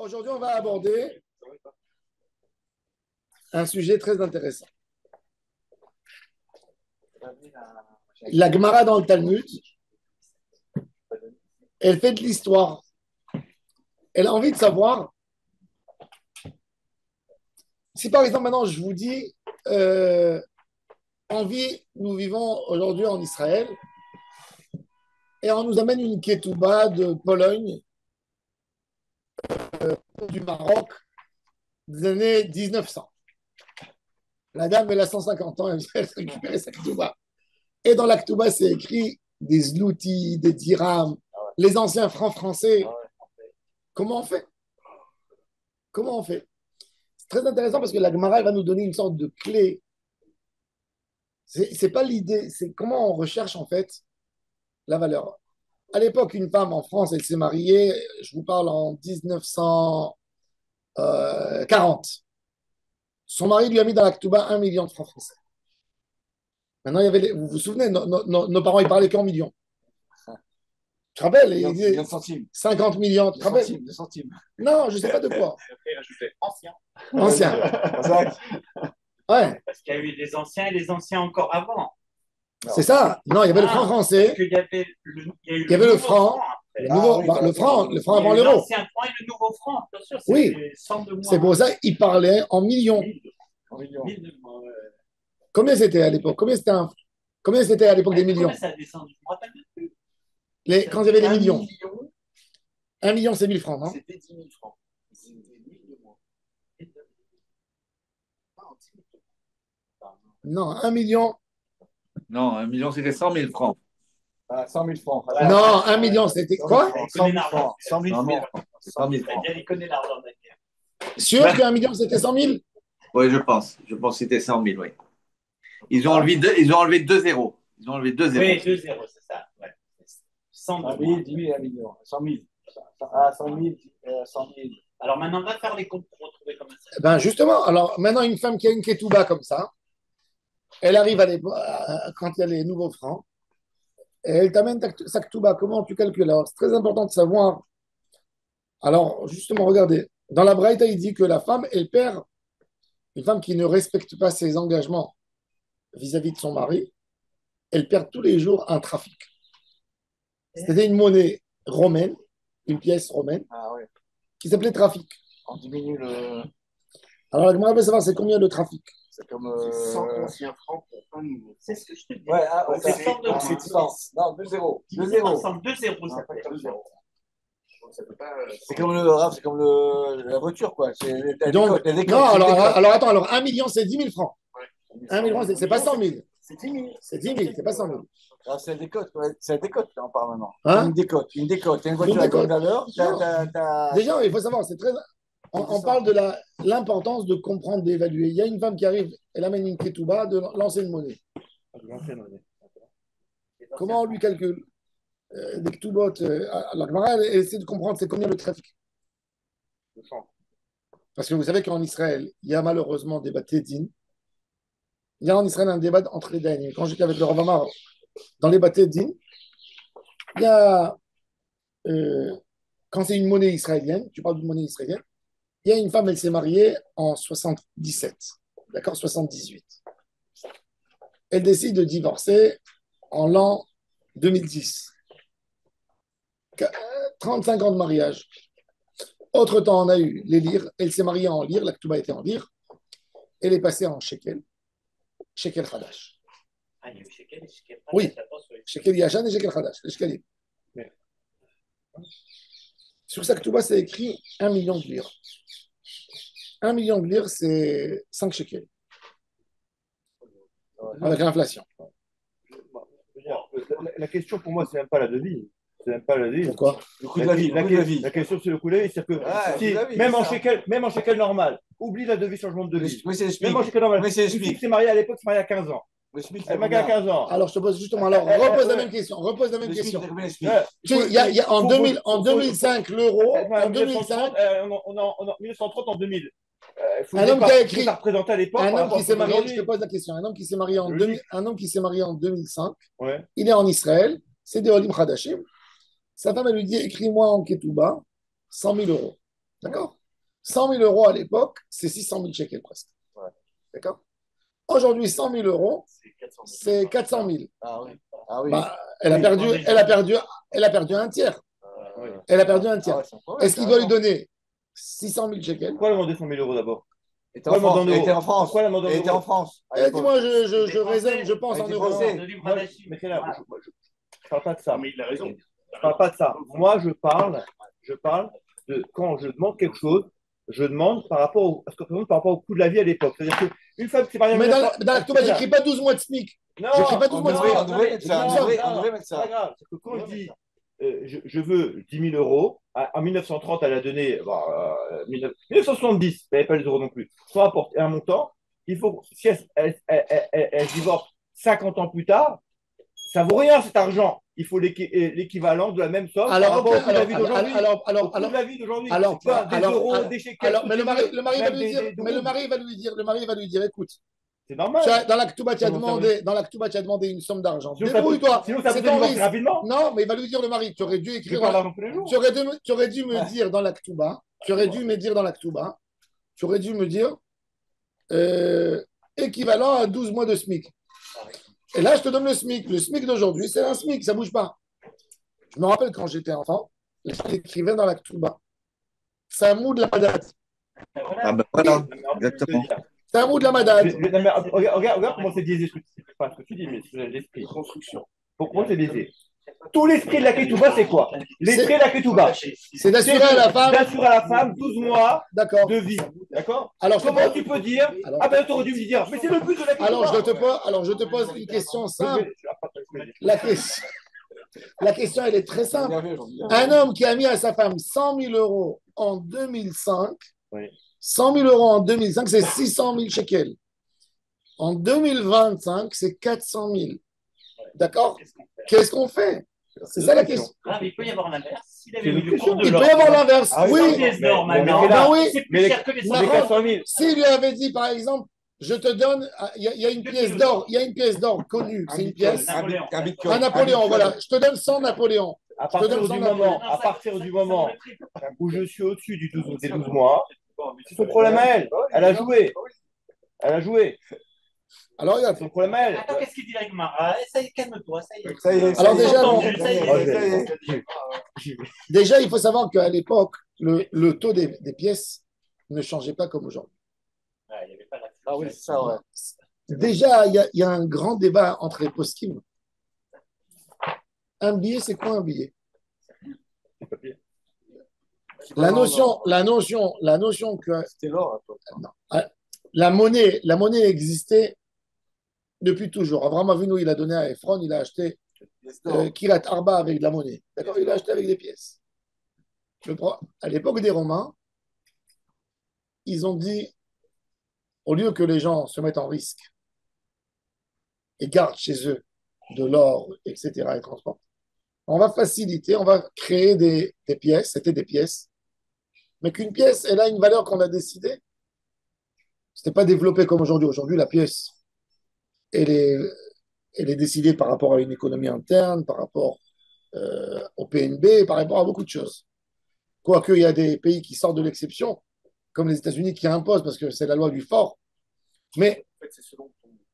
Aujourd'hui, on va aborder un sujet très intéressant. La Gemara dans le Talmud, elle fait de l'histoire. Elle a envie de savoir, si par exemple maintenant je vous dis, nous vivons aujourd'hui en Israël, et on nous amène une ketouba de Pologne, du Maroc, des années 1900. La dame, elle a 150 ans, elle récupère sa ketouba. Et dans la ketouba, c'est écrit des zloutis, des dirhams, les anciens francs français. Comment on fait? Comment on fait? C'est très intéressant parce que la Gemara elle va nous donner une sorte de clé. C'est pas l'idée, c'est comment on recherche en fait la valeur. À l'époque, une femme en France, elle s'est mariée, je vous parle en 1940. Son mari lui a mis dans la ketouba 1 million de francs français. Maintenant, vous vous souvenez, nos parents, ils parlaient qu'en millions. Tu te rappelles? Il disait 50 millions. Tu te rappelles? De centimes. Non, je ne sais pas de quoi. Après, il rajoutait ancien. Ancien. Ouais. Parce qu'il y a eu les anciens et les anciens encore avant. C'est ça. Non, il y avait le franc français. Parce qu'il y avait il y avait le franc. Le franc avant l'euro. L'ancien franc et le nouveau franc. Bien sûr, oui. C'est pour ça qu'il parlait en millions. Combien c'était à l'époque? Combien c'était à l'époque des millions? Combien ça a descendu? Je me rappelle même plus. Quand il y avait les millions. 1 million, c'est 1000 francs, non? C'était 10 000 francs. C'était 1000 de moins. Non, 1 million. Non, 1 million, c'était 100 000 francs. 100 000 francs. Non, 1 million, c'était quoi? 100 000 francs. 100 000 francs. 100 000 francs. Il connaît l'argent d'ailleurs. Sûr qu'un million, c'était 100 000? Oui, je pense. Je pense que c'était 100 000, oui. Ils ont enlevé 2 zéros. Ils ont enlevé 2 zéros. Oui, 2 zéros, c'est ça. Ouais. 100 000. 10 000, 1 million. 100 000. 100 000, 100 000. Alors maintenant, on va faire les comptes pour retrouver comment ça. Ben justement, alors maintenant, une femme qui a une ketouba comme ça, elle arrive quand il y a les nouveaux francs, et elle t'amène sa ketouba. Comment tu calcules? Alors, c'est très important de savoir. Alors, justement, regardez, dans la Braïta, il dit que la femme, elle perd, une femme qui ne respecte pas ses engagements vis-à-vis de son mari, elle perd tous les jours un trafic. C'était une monnaie romaine, une pièce romaine, qui s'appelait trafic. On diminue le. Alors, la Gemara veut savoir c'est combien le trafic. C'est comme. 100 anciens francs pour un nouveau. C'est ce que je te dis. Ouais, c'est 100 de c'est 100. Non, 2 zéros. 2 zéros. 2 zéros, ça fait 2 zéros. C'est comme la voiture, quoi. Donc, non, alors attends, alors 1 million, c'est 10 000 francs. 1 million, c'est pas 100 000. C'est 10 000. C'est 10 000, c'est pas 100 000. Alors, c'est la décote, c'est la décote, là, on parle maintenant. Hein? Une décote. Il y a une voiture à bonne valeur. Déjà, il faut savoir, c'est très. On parle de l'importance de comprendre, d'évaluer. Il y a une femme qui arrive, elle amène une ketouba de l'ancienne monnaie. Comment on lui calcule des ketubot? La Gemara, elle essaie de comprendre c'est combien le trafic. Parce que vous savez qu'en Israël, il y a malheureusement des bâtés-dînes. Il y a en Israël un débat entre les Dayanim. Quand j'étais avec le Rav Amar dans les bâtés-dînes, il y a, quand c'est une monnaie israélienne, tu parles d'une monnaie israélienne, il y a une femme, elle s'est mariée en 77, d'accord, 78. Elle décide de divorcer en l'an 2010. 35 ans de mariage. Autre temps, on a eu les lires. Elle s'est mariée en lire, la ketouba était en lire. Elle est passée en shekel. Shekel Hadash. Ah, il y a eu shekel et shekel Hadash. Oui, shekel Yashan et shekel Hadash. Les shekelim. Sur sa ketouba, c'est écrit 1 million de lire. 1 million de lire, c'est 5 shekels. Avec l'inflation. La question pour moi, c'est même pas la devise. C'est même pas la devise. Pourquoi? Le coût de la vie. La question, c'est le coût de la vie. C'est-à-dire que même en shekel normal, oublie la devise, changement de devise. Même en shekel normal. Mais c'est le Une fille SMIC. qui s'est mariée à l'époque, s'est mariée à 15 ans. Elle m'a à 15 ans. Alors, je te pose justement, repose la même question. En 2005, l'euro, en 2005, En 1930, en 2000. un homme qui a écrit, ça représentait à l'époque. un homme qui s'est marié, je te pose la question, un homme qui s'est marié en 2005, Ouais. il est en Israël, c'est des Olim Hadashim. Sa femme, elle lui dit, écris-moi en ketouba 100 000 euros. D'accord? 100 000 euros à l'époque, c'est 600 000 shekels presque. Ouais. D'accord? Aujourd'hui, 100 000 euros, c'est 400 000. Ah oui. Ah oui. Bah, elle a perdu un tiers. Elle a perdu un tiers. Est-ce qu'il doit lui donner 600 000 shekels? Pourquoi elle a demandé 100 000 euros d'abord? Elle était en France. Elle était en France. Pourquoi elle a demandé en Elle était euros? en France. Elle dit, moi, je raisonne, je pense en Elle était euros. française. Mais c'est là, je parle pas de ça. Mais il a raison. Je parle pas de ça. Moi, je parle de quand je demande quelque chose, je demande par rapport au coût de la vie à l'époque. C'est-à-dire qu'une femme qui par exemple. Mais dans l'actuba, j'écris pas 12 mois de SMIC. Non, J'écris pas 12 mois de SMIC. On devrait mettre ça. On devrait mettre c'est pas ça. grave. C'est que quand je dis je veux 10 000 euros, en 1930, elle a donné 1970, elle n'avait pas les euros non plus, soit apporter un montant, il faut, si elle divorce 50 ans plus tard, ça vaut rien cet argent. Il faut l'équivalent de la même somme par rapport au coût de la vie d'aujourd'hui. Au coût de la vie d'aujourd'hui. Pas des euros, des shekels. Mais le mari va lui dire, écoute, c'est normal. dans l'actuba, tu as demandé une somme d'argent. Débrouille-toi. Sinon, ça peut divorcer rapidement. Non, mais il va lui dire le mari, tu aurais dû écrire. Tu aurais dû me dire dans l'actuba, tu aurais dû me dire équivalent à 12 mois de SMIC. Et là, je te donne le SMIC. Le SMIC d'aujourd'hui, c'est un SMIC, ça ne bouge pas. Je me rappelle quand j'étais enfant, j'écrivais dans l'actuba. C'est un mot de la madade. Ah ben voilà, exactement. C'est un mot de la madade. Regarde comment c'est biaisé ce que tu dis, mais c'est l'esprit. Construction. Pourquoi c'est biaisé? Tout l'esprit de la ketouba, c'est quoi? L'esprit de la ketouba, c'est d'assurer à la femme 12 mois de vie. D'accord? Alors, comment tu peux dire? Ah ben, tu aurais dû me dire, mais c'est le but de la ketouba. Alors, je te pose une question simple. La question, elle est très simple. Un homme qui a mis à sa femme 100 000 euros en 2005, 100 000 euros en 2005, c'est 600 000 shekels. En 2025, c'est 400 000. D'accord? Qu'est-ce qu'on fait? C'est ça la question. Ah, mais il peut y avoir l'inverse. Il peut y avoir l'inverse. Oui. C'est plus cher que les 400 000. S'il lui avait dit, par exemple, je te donne, il y a une pièce d'or, connue, c'est une pièce. Un Napoléon, voilà. Je te donne 100 Napoléons. À partir du moment où je suis au-dessus des 12 mois, c'est son problème à elle. Elle a joué. Alors, regarde. Son problème à elle. Attends, qu'est-ce qu'il dit avec Mara? Ça y est, calme-toi, ça y est. Ça y est. Alors déjà, il faut savoir qu'à l'époque, le taux des pièces ne changeait pas comme aujourd'hui. Ah oui, c'est ça, ouais. Déjà, il y a un grand débat entre les poskim. Un billet, c'est quoi un billet? La notion que c'était l'or. la monnaie existait depuis toujours. Abraham Avinu, il a donné à Ephron, il a acheté Kirat Arba avec de la monnaie. D'accord, il a acheté avec des pièces. À l'époque des Romains, ils ont dit, au lieu que les gens se mettent en risque et gardent chez eux de l'or, etc., et transportent, on va faciliter, on va créer des pièces, c'était des pièces, mais qu'une pièce, elle a une valeur qu'on a décidée. Ce n'était pas développé comme aujourd'hui. Aujourd'hui, la pièce, elle est décidée par rapport à une économie interne, par rapport au PNB, par rapport à beaucoup de choses. Quoique, il y a des pays qui sortent de l'exception, comme les États-Unis qui imposent, parce que c'est la loi du fort. Mais, en fait, c'est selon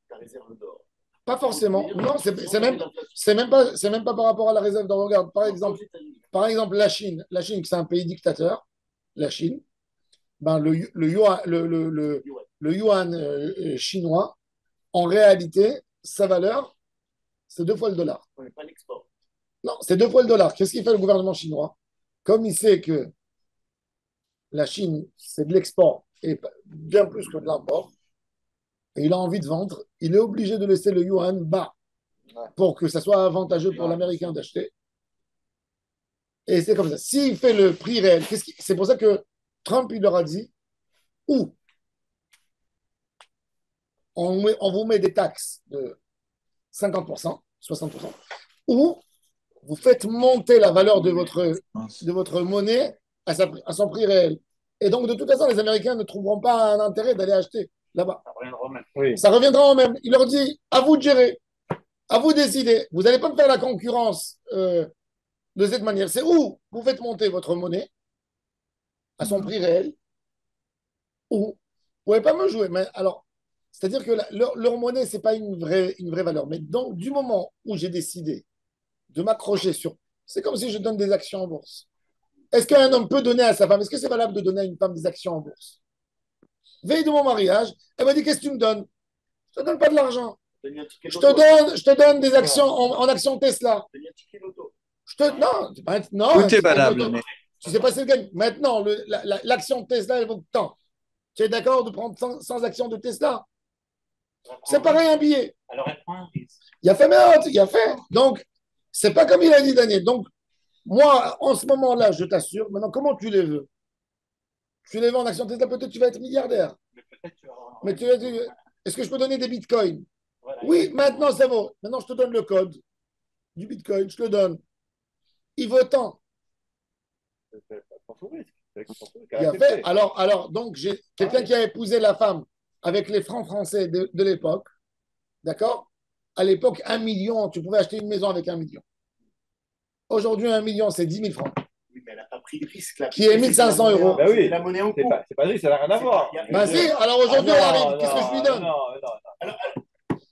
ta réserve d'or. Pas forcément. Non, c'est même pas par rapport à la réserve d'or. Regarde, par exemple, la Chine, c'est un pays dictateur. La Chine, ben, le yuan chinois, en réalité, sa valeur, c'est 2 fois le dollar. Pas l'export. Non, c'est 2 fois le dollar. Qu'est-ce qu'il fait le gouvernement chinois? Comme il sait que la Chine, c'est de l'export et bien plus que de l'import, et il a envie de vendre, il est obligé de laisser le yuan bas pour que ça soit avantageux pour l'Américain d'acheter. Et c'est comme ça. S'il fait le prix réel, c'est pour ça que Trump, il leur a dit, ou on vous met des taxes de 50%, 60%, ou vous faites monter la valeur de votre monnaie à son prix réel. Et donc, de toute façon, les Américains ne trouveront pas un intérêt d'aller acheter là-bas. Ça reviendra au même. Il leur dit, à vous de gérer, à vous de décider. Vous n'allez pas me faire la concurrence de cette manière. C'est où vous faites monter votre monnaie à son prix réel, ou vous ne pouvez pas me jouer. Mais alors, c'est-à-dire que leur monnaie, ce n'est pas une vraie valeur. Mais donc, du moment où j'ai décidé de m'accrocher sur. C'est comme si je donne des actions en bourse. Est-ce qu'un homme peut donner à sa femme? Est-ce que c'est valable de donner à une femme des actions en bourse? Veille de mon mariage, elle m'a dit: qu'est-ce que tu me donnes? Je ne te donne pas de l'argent. Je te donne des actions en actions Tesla. Non, Tout est valable. tu sais pas c'est le gagne. Maintenant, l'action Tesla, elle vaut tant. Tu es d'accord de prendre 100 actions de Tesla? C'est pareil un billet. Alors elle prend un risque. Il a fait, mais il a fait. Donc, c'est pas comme il a dit Daniel. Donc, moi, en ce moment-là, je t'assure, maintenant, comment tu les veux? Tu les veux en action Tesla, peut-être tu vas être milliardaire. Mais peut-être tu vas. Mais est-ce que je peux donner des bitcoins? Voilà. Oui, maintenant c'est bon. Maintenant, je te donne le code du bitcoin. Je te le donne. Il veut tant. Il a fait. Alors donc, j'ai quelqu'un qui a épousé la femme avec les francs français de l'époque. D'accord? À l'époque, 1 million, tu pouvais acheter une maison avec 1 million. Aujourd'hui, 1 million, c'est 10 000 francs. Oui, mais elle n'a pas pris de risque là. Qui est 1 500 euros. Ben oui, la monnaie en cours. c'est pas de risque, ça n'a rien à voir. Ben si, alors aujourd'hui, elle arrive. Qu'est-ce que je lui donne?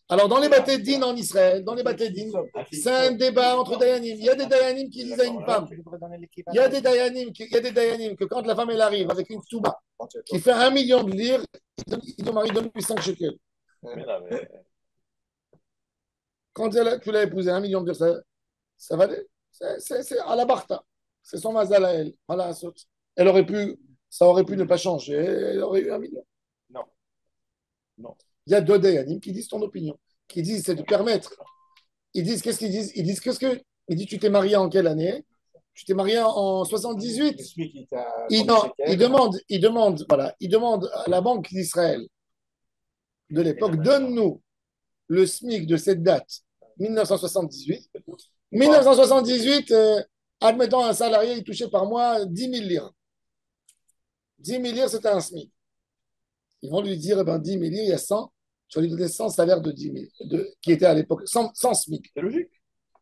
Alors, dans les bâtés d'In en Israël, dans les bâtés d'In, c'est un débat entre Dayanim. Il y a des Dayanim qui disent à une femme, il y a des Dayanim que quand la femme elle arrive avec une touba qui fait 1 million de lire, le mari donne lui 5 shekels. Quand tu l'as épousé 1 million de lire, ça va. C'est à la Bartha. C'est son mazal à elle. Voilà, ça aurait pu ne pas changer. Elle aurait eu 1 million. Non. Il y a deux Dayanim qui disent ton opinion, qui disent c'est de permettre. Ils disent qu'est-ce qu'ils disent? Ils disent il dit tu t'es marié en quelle année? Tu t'es marié en 78. Il demande à la Banque d'Israël de l'époque, donne-nous le SMIC de cette date, 1978. 1978, admettons un salarié, il touchait par mois 10 000 lire. 10 000 lire, c'était un SMIC. Ils vont lui dire, 10 000 lire, il y a 100. Tu vas lui donner 100 salaires de 10 000, qui était à l'époque 100 SMIC. C'est logique.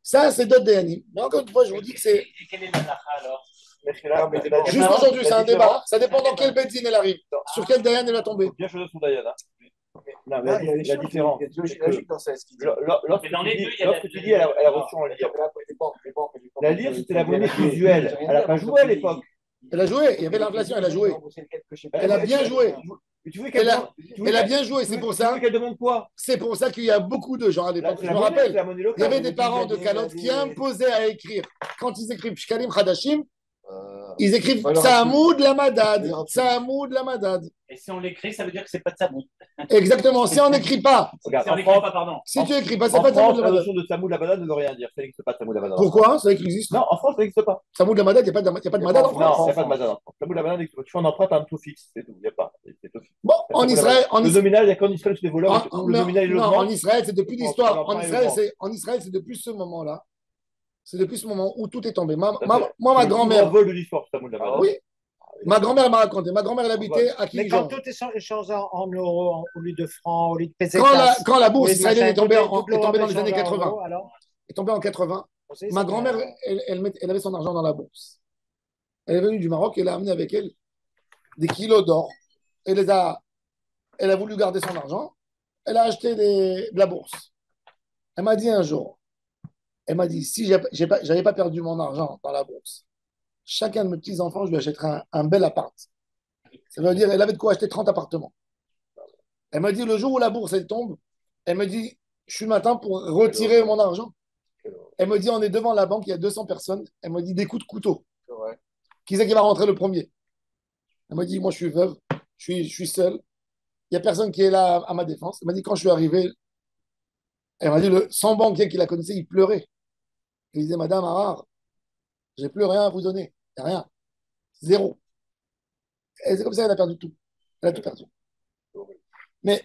Ça, c'est d'autres Dayanim. Mais encore une fois, je vous dis que c'est. Et quelle est la lacha alors? Juste aujourd'hui, c'est un débat. Ça dépend dans quel Bedzin elle arrive. Sur quel Dayan elle va tomber. Bien choisir son Dayan. Non, mais la différence. Lorsque tu dis elle a reçu en lire. La lire, c'était la monnaie usuelle. Elle n'a pas joué à l'époque. Elle a joué. Il y avait l'inflation, elle a joué. Elle a bien joué. Elle a bien joué, c'est pour ça. Qu'elle demande quoi? C'est pour ça qu'il y a beaucoup de gens à l'époque. Je me rappelle, il y avait des parents de calottes qui imposaient à écrire. Quand ils écrivent Shkalim Hadashim, ils écrivent Tsamoud la Madad. Tsamoud la Madad. Et si on l'écrit, ça veut dire que c'est pas de Tsamoud. Exactement. Si on n'écrit pas. Regarde, si on n'écrit pas, pardon. Si tu écris pas, c'est pas Tsamoud la La Madad. notion de Tsamoud la Madad ne veut rien dire. Ça n'existe pas, Tsamoud la Madad. Pourquoi? Ça existe. Non, en France, ça n'existe pas. Tsamoud la Madad, il n'y a pas de Madad en France. Non, il n'y a pas de Madad en France. Tsamoud la Madad n'existe pas. Tu fais un emprunt à un taux fixe, c'est tout. Il n'y a pas. Bon, en Israël. Le nominal, il n'y a qu'en Israël, c'est des voleurs. Le nominal, il non, augmente. en Israël, c'est depuis l'histoire. En Israël, c'est depuis ce moment-là. C'est depuis ce moment où tout est tombé. Moi, ma grand-mère. Vol de l'histoire, Tsamoud la Madad. Oui. Ma grand-mère m'a raconté. Ma grand-mère, elle habitait à Mais Kinjon. quand tout est changé en euros, au lieu de francs, au lieu de pesetas. Quand la bourse israélienne est tombée double dans les échange années en 80, euros, alors est tombée en 80, on sait, ma ça grand-mère, fait- elle avait son argent dans la bourse. Elle est venue du Maroc et elle a amené avec elle des kilos d'or. Elle a voulu garder son argent. Elle a acheté de la bourse. Elle m'a dit un jour, si j'avais pas perdu mon argent dans la bourse, chacun de mes petits-enfants, je lui achèterais un bel appart. Ça veut dire qu'elle avait de quoi acheter 30 appartements. Elle m'a dit, le jour où la bourse, elle tombe, elle me dit, je suis le matin pour retirer mon argent. Elle me dit, on est devant la banque, il y a 200 personnes. Elle me dit, des coups de couteau. Qui c'est qui va rentrer le premier? Elle m'a dit, moi, je suis veuve, je suis seul. Il n'y a personne qui est là à ma défense. Elle m'a dit, quand je suis arrivé, elle m'a dit, son banquier qui la connaissait, il pleurait. Il disait, Madame Harar, j'ai plus rien à vous donner. Il n'y a rien. Zéro. Et c'est comme ça qu'elle a perdu tout. Elle a tout perdu. Mais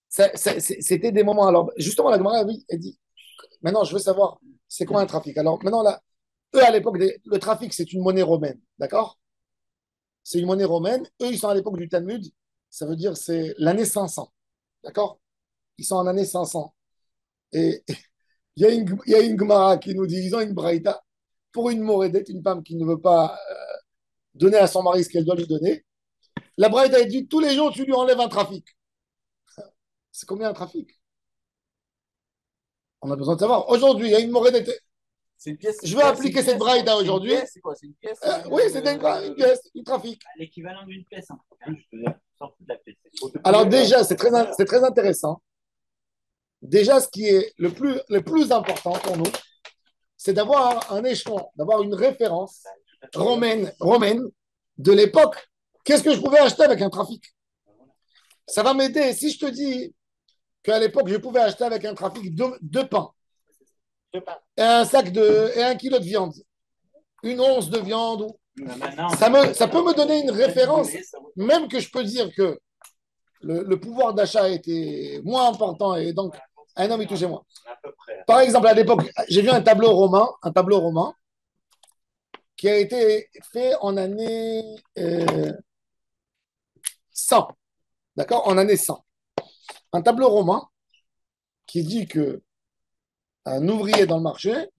c'était des moments. Alors, justement, la Gemara, oui, elle dit, maintenant, je veux savoir, c'est quoi un trafic? Alors, maintenant, là, eux, à l'époque, le trafic, c'est une monnaie romaine. D'accord? C'est une monnaie romaine. Eux, ils sont à l'époque du Talmud. Ça veut dire c'est l'année 500. D'accord? Ils sont en année 500. Et il y a une Gemara qui nous dit, ils ont une braïta pour une morédette, une femme qui ne veut pas donner à son mari ce qu'elle doit lui donner. La Braïta a dit tous les jours, tu lui enlèves un trafic. C'est combien un trafic? On a besoin de savoir. Aujourd'hui, il y a une morée d'été. C'est une pièce. Je vais appliquer cette Braïta aujourd'hui. C'est quoi? C'est une pièce? Oui, c'est une pièce, une trafic. L'équivalent d'une pièce. Hein. S'en fout de la pièce. Alors déjà, c'est très intéressant. Déjà, ce qui est le plus important pour nous, c'est d'avoir un échelon, d'avoir une référence romaine de l'époque. Qu'est-ce que je pouvais acheter avec un trafic? Ça va m'aider. Si je te dis qu'à l'époque, je pouvais acheter avec un trafic de pain et et 1 kilo de viande, une once de viande, ça peut me donner une référence, même que je peux dire que le pouvoir d'achat était moins important et donc un homme, il touchait moins. Par exemple, à l'époque, j'ai vu un tableau romain qui a été fait en année 100. D'accord? En année 100. Un tableau romain qui dit que un ouvrier dans le marché,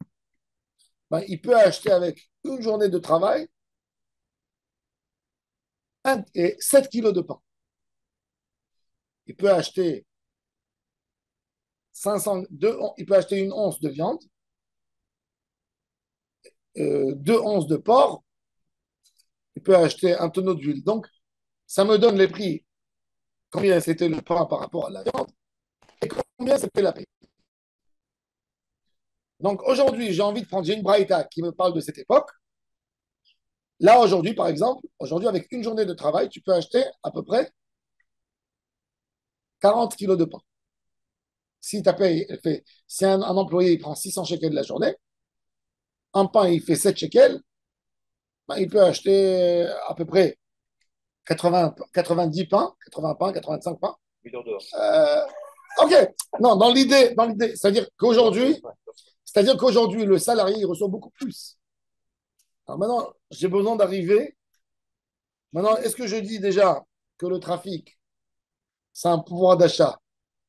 ben, il peut acheter avec une journée de travail 7 kilos de pain. Il peut acheter il peut acheter une once de viande, 2 onces de porc, il peut acheter un tonneau d'huile. Donc, ça me donne les prix, combien c'était le pain par rapport à la viande, et combien c'était la paix. Donc, aujourd'hui, j'ai une braïta qui me parle de cette époque. Là, aujourd'hui, par exemple, avec une journée de travail, tu peux acheter à peu près 40 kilos de pain. Si ta paye, si un employé il prend 600 shekels de la journée, un pain il fait 7 shekels, ben, il peut acheter à peu près 90 pains, 80 pains, 85 pains. Ok, non, dans l'idée, c'est-à-dire qu'aujourd'hui, le salarié il reçoit beaucoup plus. Alors maintenant, j'ai besoin d'arriver. Maintenant, est-ce que je dis déjà que le trafic, c'est un pouvoir d'achat?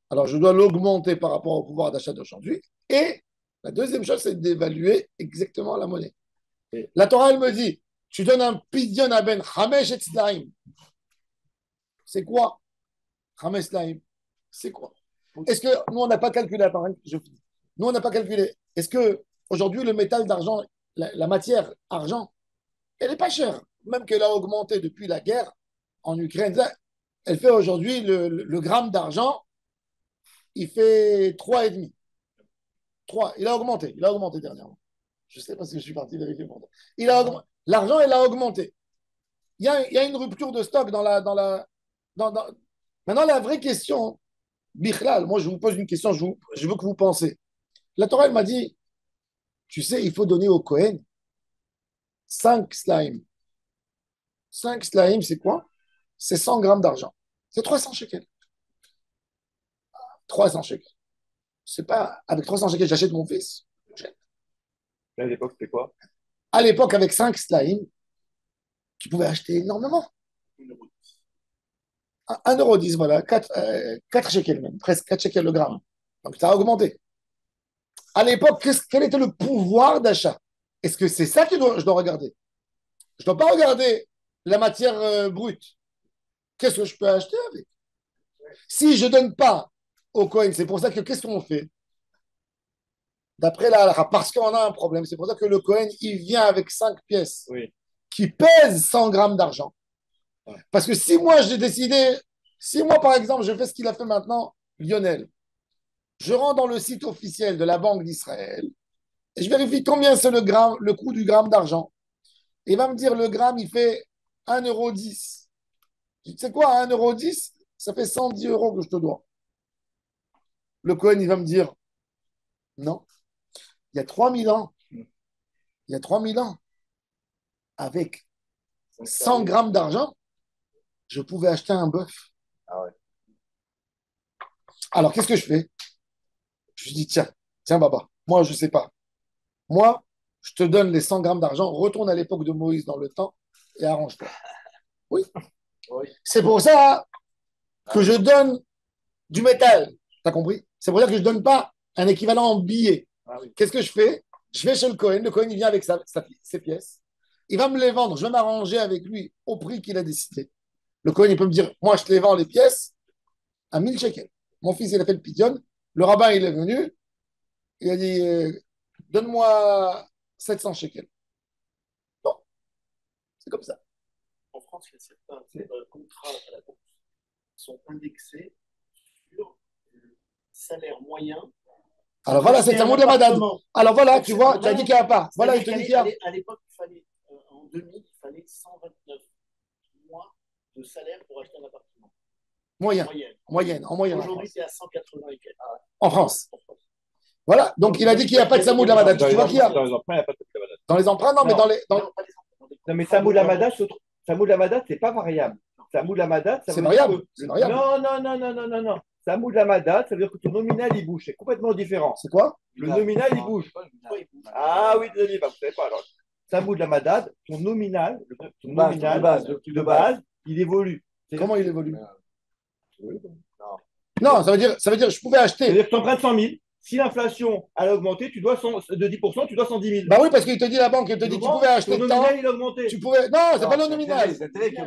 Alors, je dois l'augmenter par rapport au pouvoir d'achat d'aujourd'hui. Et la deuxième chose, c'est d'évaluer exactement la monnaie. La Torah, elle me dit, tu donnes un pidyon à Ben Hamesh et Tzlaim. C'est quoi Hamesh Tzlaim? C'est quoi? Est-ce que nous, on n'a pas calculé? Attends, je finis. Nous, on n'a pas calculé. Est-ce que aujourd'hui, le métal d'argent, la matière argent, elle n'est pas chère, même qu'elle a augmenté depuis la guerre en Ukraine. Elle fait aujourd'hui le gramme d'argent, il fait 3,5. 3. Il a augmenté dernièrement. Je ne sais pas si je suis parti vérifier pour toi. L'argent, il a augmenté. Il y a une rupture de stock Maintenant, la vraie question, Bichlal, moi je vous pose une question, je veux que vous pensez. La Torah, elle m'a dit, tu sais, il faut donner au Kohen 5 slimes. 5 slimes, c'est quoi? C'est 100 grammes d'argent. C'est 300 shekels. 300 shekels. C'est pas avec 300 shekels, j'achète mon fils. À l'époque, c'était quoi? À l'époque, avec 5 slimes, tu pouvais acheter énormément. 1,10 €, voilà, 4 shekels même, presque 4 shekels le gramme. Donc ça a augmenté. À l'époque, quel était le pouvoir d'achat? Est-ce que c'est ça que je dois regarder? Je ne dois pas regarder la matière brute. Qu'est-ce que je peux acheter avec? Si je ne donne pas au Cohen, c'est pour ça que qu'est-ce qu'on fait? D'après la halakha, parce qu'on a un problème, c'est pour ça que le Cohen, il vient avec 5 pièces qui pèsent 100 grammes d'argent. Parce que si moi, par exemple, je fais ce qu'il a fait maintenant, Lionel, je rentre dans le site officiel de la Banque d'Israël et je vérifie combien c'est le coût du gramme d'argent. Il va me dire, le gramme, il fait 1,10 €. Tu sais quoi, 1,10 €, ça fait 110 € que je te dois. Le Cohen, il va me dire, non, il y a 3000 ans, avec 100 grammes d'argent, je pouvais acheter un bœuf. Ah ouais. Alors, qu'est-ce que je fais? Je dis, tiens, Baba, moi, je ne sais pas. Moi, je te donne les 100 grammes d'argent, retourne à l'époque de Moïse dans le temps et arrange-toi. Oui. C'est pour ça que je donne du métal. Tu as compris? C'est pour ça que je ne donne pas un équivalent en billets. Qu'est-ce que je fais? Je vais chez le Cohen il vient avec ses pièces. il va me les vendre, je vais m'arranger avec lui au prix qu'il a décidé. Le Cohen, il peut me dire, moi, je te les vends les pièces à 1000 shekels. Mon fils, il a fait le pigeon. Le rabbin, il est venu. Il a dit, donne-moi 700 shekels. Bon, c'est comme ça. En France, il y a certains contrats à la bourse qui sont indexés sur le salaire moyen. Alors voilà, c'est Tamoud Lamadad. Alors voilà, tu vois, tu as dit qu'il n'y a pas. Voilà, il te dit qu'il y a. À l'époque, il fallait, en 2000, il fallait 129 mois de salaire pour acheter un appartement. Moyen. En moyenne. Aujourd'hui, c'est à 180 et quelques. En France. Voilà, donc il a dit qu'il n'y a pas de Tamoud Lamadad. Tu vois qu'il y a. Dans les emprunts, il n'y a pas de Lamadad. Dans les emprunts, non, mais dans les. Non, mais Tamoud Lamadad, ce n'est pas variable. Tamoud Lamadad, ça C'est veut dire variable. que- C'est variable. Non. Tamoud Lamadad, ça veut dire que ton nominal, il bouge. C'est complètement différent. C'est quoi? Le nominal, il bouge. Ah oui, désolé, vous ne savez pas alors. Tamoud Lamadad, ton nominal, de base, il évolue. Comment il évolue? Non, ça veut dire, je pouvais acheter. C'est-à-dire que tu empruntes 100 000. Si l'inflation a augmenté, tu dois de 10%, tu dois 110 000. Bah oui, parce qu'il te dit la banque, il te dit tu pouvais acheter ton tant. nominal, il a augmenté. Tu pouvais. Non, c'est pas le nominal.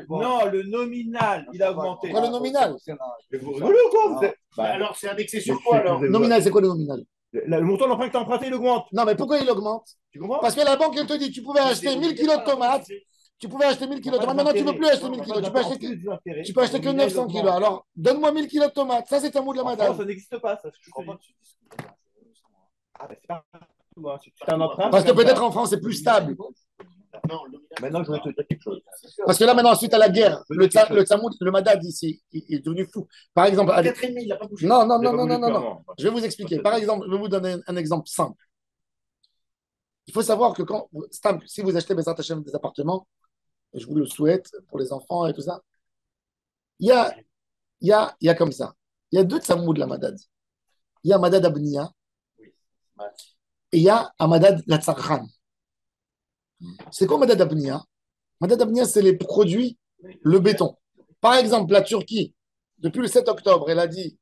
Non, le nominal, il a augmenté. Quoi le nominal? Mais vous rigolez ou quoi vous êtes- Alors, c'est indexé sur quoi alors? Nominal, c'est quoi le nominal? Le montant d'emprunt que tu as emprunté, il augmente. Non, mais pourquoi il augmente? Tu comprends? Parce que la banque, elle te dit tu pouvais acheter 1000 kilos de tomates. Tu pouvais acheter 1000 kilos de tomates. Maintenant, tu ne peux plus acheter 1000 kilos. Tu peux acheter que 900 kilos. Alors, donne-moi 1000 kilos de tomates. Ça, c'est un mot de la En madame. France, ça n'existe pas, ça. Je crois pas que tu dis. Ah, ben c'est pas partout, hein. Si tu as un emprunt, Parce que c'est comme peut-être ça. en France, c'est plus stable. Non, le nominal. Maintenant, je vais te dire quelque chose. Parce que là, maintenant, suite à la guerre, le Tsamoud, le Madad ici, il est devenu fou. Par exemple, allez. 4,5, il n'a pas bougé. Non. Il a pas voulu clairement. Je vais vous expliquer. Par exemple, je vais vous donner un exemple simple. Il faut savoir que si vous achetez Bezrat Hashem des appartements, et je vous le souhaite pour les enfants et tout ça, il y a comme ça. Il y a deux Tsamoud la Madad. Il y a Madad Abniya et il y a Madad la Tzarkhan. C'est quoi Madad Abniya? Madad Abniya, c'est les produits, le béton. Par exemple, la Turquie, depuis le 7 octobre, elle a dit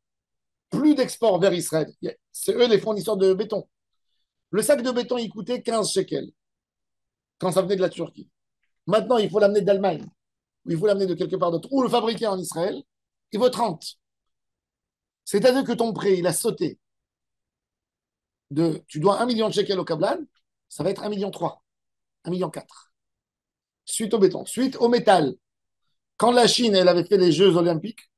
plus d'export vers Israël. C'est eux les fournisseurs de béton. Le sac de béton, il coûtait 15 shekels quand ça venait de la Turquie. Maintenant, il faut l'amener d'Allemagne ou il faut l'amener de quelque part d'autre ou le fabriquer en Israël. Il vaut 30. C'est-à-dire que ton prêt, il a sauté. Tu dois 1 million de shekels au Kablan, ça va être 1,3 million, 1,4 million. Suite au béton, suite au métal. Quand la Chine, elle avait fait les Jeux Olympiques,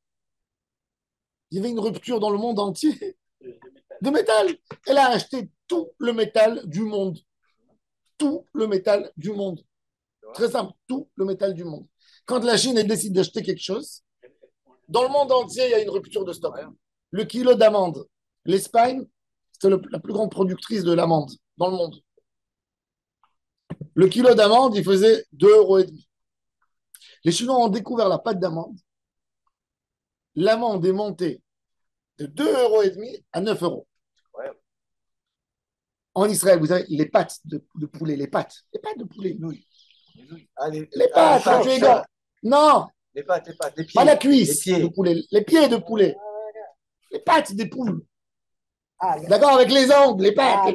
il y avait une rupture dans le monde entier de métal. Elle a acheté tout le métal du monde. Tout le métal du monde. Très simple, tout le métal du monde. Quand la Chine, elle décide d'acheter quelque chose, dans le monde entier, il y a une rupture de stock. Le kilo d'amande, l'Espagne, c'est la plus grande productrice de l'amande dans le monde. Le kilo d'amande, il faisait 2,5 €. Les Chinois ont découvert la pâte d'amande. L'amande est montée de 2,5 € à 9 €. En Israël, vous avez les pâtes de poulet, les pâtes de poulet. Les pâtes, tu es gars. Non, Les pattes, les pieds. pas la cuisse Les pieds. de poulet, les pieds de poulet. Les pattes des poules. D'accord, avec les ongles, les pattes.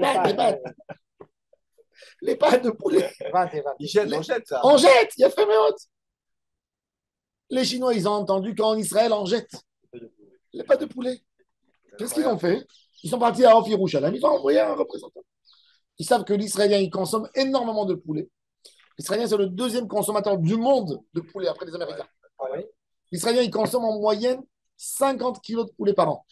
Les pattes de poulet. On jette ça. On jette, il y a fait mes hôtes. Les Chinois, ils ont entendu qu'en Israël, on jette les pattes de poulet. Qu'est-ce qu'ils ont fait? Ils sont partis à Ofi Yerushalayim, ils ont envoyé un représentant. Ils savent que l'Israélien, il consomme énormément de poulet. L'Israélien, c'est le deuxième consommateur du monde de poulet après les Américains. L'Israélien, il consomme en moyenne 50 kilos de poulet par an.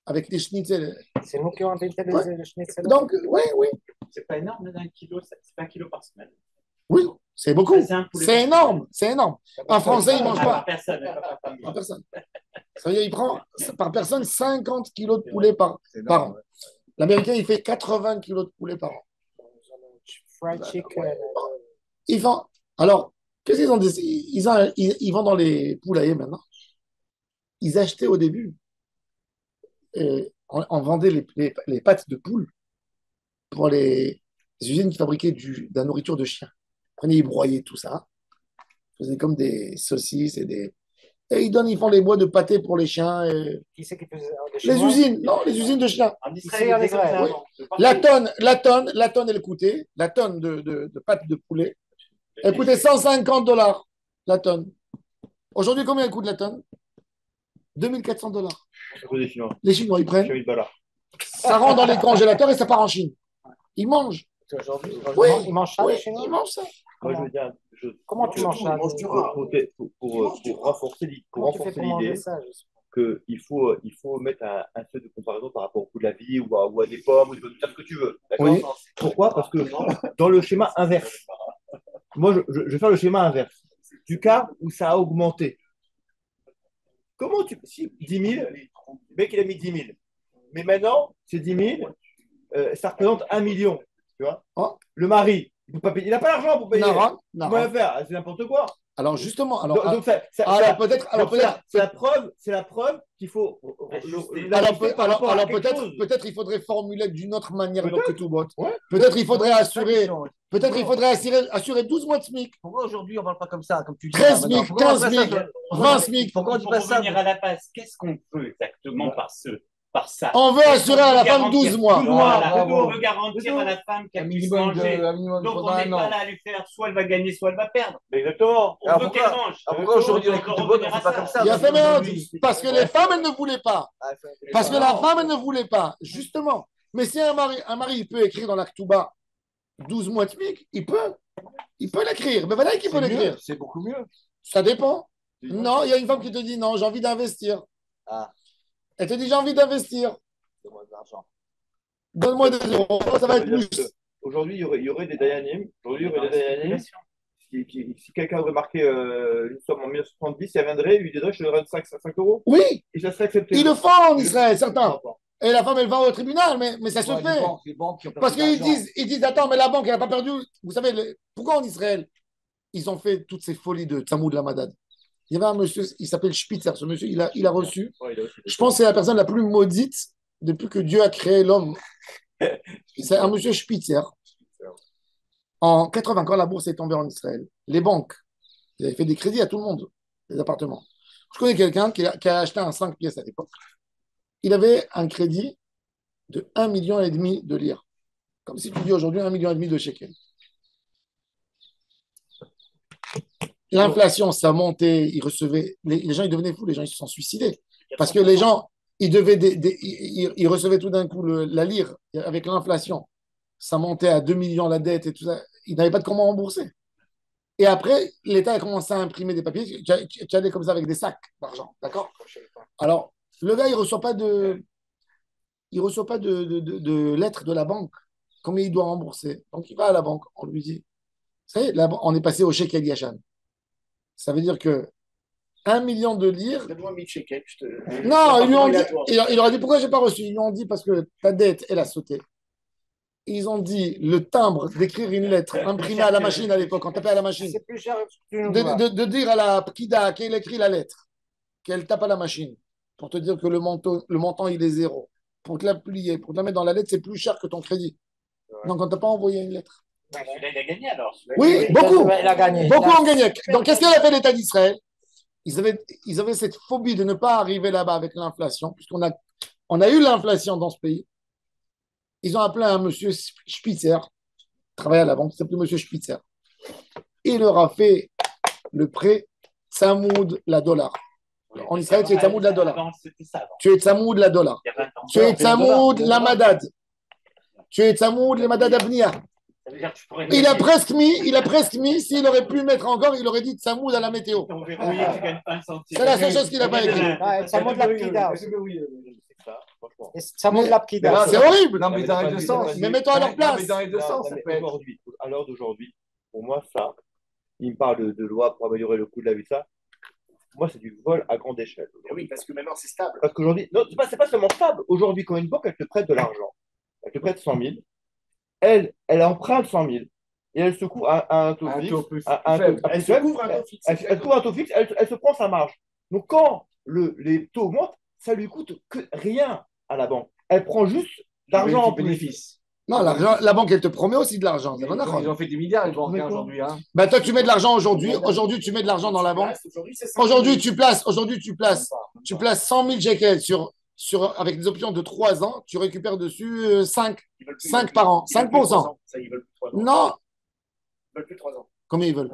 Avec les schnitzel. C'est nous qui avons inventé le schnitzel. Donc, oui. C'est pas énorme, d'un kilo, c'est pas 1 kilo par semaine. Oui, c'est beaucoup. C'est un poulet C'est énorme. Un Français, il ne mange Ah, pas. par personne, pas par famille. Par personne. Ça veut dire, il prend par personne 50 kilos de poulet par an. L'Américain, il fait 80 kilos de poulet par an. Fried chicken. Alors, qu'est-ce qu'ils ont dit? Ils vont dans les poulaillers maintenant. Ils achetaient au début, on vendait les pattes de poule pour les usines qui fabriquaient de la nourriture de chien. Ils prenaient, ils broyaient tout ça. Ils faisaient comme des saucisses et Et ils font les bois de pâté pour les chiens. Qui c'est qui faisait des Les Chinois? usines, non, les usines de chiens. En Ici, Israël, en ils faisaient comme ça Israël, avant. La tonne, elle coûtait, la tonne de pâte de poulet, elle coûtait $150, la tonne. Aujourd'hui, combien elle coûte la tonne? $2 400. C'est quoi des Chinois? Les Chinois, ils prennent, 1000 balles. ça rentre dans les congélateurs et ça part en Chine. Ils mangent. Aujourd'hui, Oui, ils mangent ça, oui, les Chinois? ils mangent ça. Moi, je veux dire, Comment tu manges ça? pour renforcer Comment tu fais pour manger l'idée ça? qu'il faut mettre un seuil de comparaison par rapport au coût de la vie ou à des pommes, ou tu peux faire ce que tu veux. D'accord? Oui. Pourquoi? Parce que dans le schéma inverse, moi, je vais faire le schéma inverse. Du cas où ça a augmenté. Comment tu. Si 10 000, le mec, il a mis 10 000. Mais maintenant, ces 10 000, ça représente 1 million. Tu vois? Oh. Le mari, il n'a pas l'argent pour payer. Nara, Comment Nara. faire? C'est n'importe quoi. Alors justement, Donc, c'est la preuve qu'il faut. Peut-être il faudrait formuler d'une autre manière Peut-être. le ketubot. Ouais. Peut-être il faudrait assurer 12 mois de SMIC, Pourquoi aujourd'hui on ne parle pas comme ça, comme tu dis 13 là, maintenant? SMIC, Pourquoi on 15 dit pas SMIC, ça, 20 SMIC. Pourquoi on dit Pour pas ça? revenir à la base, qu'est-ce qu'on veut exactement par ça? On veut assurer à la femme 12 mois. Voilà. Bravo. On veut garantir à la femme Un qu'elle puisse minimum de, manger. un minimum de Donc on pendant n'est un pas an. là à lui faire soit elle va gagner, soit elle va perdre. Exactement. On Alors veut pourquoi- qu'elle mange. pourquoi aujourd'hui Donc, avec on le va bot, on revenir fait à pas ça. comme ça? Il y a fait Aujourd'hui, parce que les femmes, elles ne voulaient pas. Parce que la Non. femme, elle ne voulait pas. Justement. Mais si un mari, il peut écrire dans l'Aktuba 12 mois de SMIC, il peut. Il peut l'écrire. Mais voilà qu'il peut C'est l'écrire. mieux, c'est beaucoup mieux. Ça dépend. Non, il y a une femme qui te dit non, j'ai envie d'investir. Ah. Elle te dit j'ai envie d'investir. Donne-moi de l'argent. Donne-moi 2 euros, ça va être plus. Aujourd'hui, il y aurait des Dayanim. Aujourd'hui, il y aurait des Dayanim. Si quelqu'un aurait marqué une somme en 1970, il viendrait, il lui dirait je te donne 5 euros. Oui, Et ça serait accepté. ils le font en Israël, certains. Et la femme, elle va au tribunal, mais ça se Ouais, fait. les banques qui ont Parce perdu qu'ils de l'argent. disent, attends, mais la banque, elle n'a pas perdu. Vous savez, pourquoi en Israël, ils ont fait toutes ces folies de Tsamoud Lamadad? Il y avait un monsieur, il s'appelle Spitzer. Ce monsieur, il a reçu. Ouais, il a aussi fait Je pense que c'est la personne la plus maudite depuis que Dieu a créé l'homme. C'est un monsieur Spitzer. En 80, quand la bourse est tombée en Israël, les banques, ils avaient fait des crédits à tout le monde, les appartements. Je connais quelqu'un qui a acheté un 5 pièces à l'époque. Il avait un crédit de 1,5 million de lire. Comme si tu dis aujourd'hui 1,5 million de shekels. L'inflation, ça montait, ils recevaient, les gens, ils devenaient fous, les gens, ils se sont suicidés. Parce que les gens, ils recevaient tout d'un coup la lire avec l'inflation. Ça montait à 2 millions la dette et tout ça. Ils n'avaient pas de comment rembourser. Et après, l'État a commencé à imprimer des papiers. Tu allais comme ça avec des sacs d'argent. D'accord? Alors, le gars, il ne reçoit pas de lettre de la banque. Combien il doit rembourser? Donc, il va à la banque. On lui dit, vous savez, on est passé au shekel yashan. Ça veut dire que 1 million de lire. Donne-moi 1000 shekels. Non, il leur a dit pourquoi j'ai pas reçu. Ils lui ont dit parce que ta dette, elle a sauté. Ils ont dit le timbre d'écrire une lettre imprimée à la machine à l'époque, on tapait à la machine, C'est plus cher que tu nous dois. de dire à la Pkida qu'elle écrit la lettre, qu'elle tape à la machine, pour te dire que le montant il est zéro. Pour te la plier, pour te la mettre dans la lettre, c'est plus cher que ton crédit. Donc on t'a pas envoyé une lettre. Celui-là, il a gagné alors. Oui, beaucoup. Il a gagné. Beaucoup ont gagné. Donc qu'est-ce qu'elle a fait l'État d'Israël? Ils avaient cette phobie de ne pas arriver là-bas avec l'inflation, puisqu'on a eu l'inflation dans ce pays. Ils ont appelé un monsieur Spitzer, travaillait à la banque, il s'appelait monsieur Spitzer. Il leur a fait le prêt Tsamoud la dollar. En Israël, tu es Tsamoud la dollar. Avant, c'était ça. Avant. Tu es Tsamoud la dollar. Il y a 20 ans. Tu es Tsamoud la Madad. Tu es Tsamoud le Madad Abnia. Ça veut dire que tu pourrais Il a presque mis, s'il aurait pu mettre encore, il aurait dit Tsamoud à la météo. Ton verrouillé, tu gagnes pas un centime. C'est la seule chose qu'il n'a pas écrit. Ouais, ça monte la pkida aussi. C'est ça, franchement. Et ça monte la pkida. C'est horrible. Non, mais dans les deux sens. Mais mets-toi à leur Non, place. mais dans les deux sens, ça peut être. Aujourd'hui, à l'heure d'aujourd'hui, pour moi, ça, il me parle de loi pour améliorer le coût de la vie, ça. Pour moi, c'est du vol à grande échelle. Oui, parce que maintenant c'est stable. Parce qu'aujourd'hui, non, c'est pas seulement stable. Aujourd'hui, quand une banque, elle te prête de l'argent, elle te prête 100 000, elle emprunte 100 000 et elle se couvre à un taux Un fixe. taux plus à un faible. taux- Elle se couvre un taux fixe. Elle couvre un taux fixe, elle se prend sa marge. Donc, quand les taux augmentent, ça lui coûte que rien à la banque. Elle prend juste l'argent en plus. bénéfice. Non, l'argent, la banque, elle te promet aussi de l'argent. C'est Ils pas d'accord. ont fait des milliards, les banques, aujourd'hui. Hein. Ben, toi, tu mets de l'argent aujourd'hui. Aujourd'hui, tu mets de l'argent dans la banque. Aujourd'hui, tu places 100 000 shekels avec des options de 3 ans. Tu récupères dessus 5 par an. 5%. Non. Ils veulent plus 3 ans. Combien ils veulent?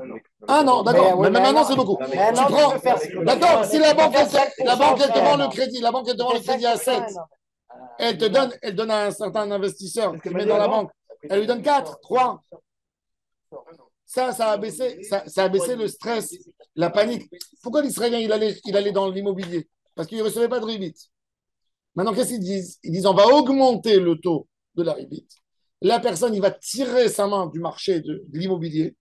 Un an, d'accord. Mais même un an, c'est beaucoup. Tu prends. D'accord, si la banque, elle te vend le crédit, la banque, elle te vend le crédit à 7. Elle donne à un certain investisseur qui met dans la banque. Elle lui donne 4, 3. Ça a baissé, ça a baissé le stress, la panique. Pourquoi l'Israélien, il allait dans l'immobilier? Parce qu'il ne recevait pas de ribit. Maintenant, qu'est-ce qu'ils disent? Ils disent on va augmenter le taux de la ribit. La personne, il va tirer sa main du marché de l'immobilier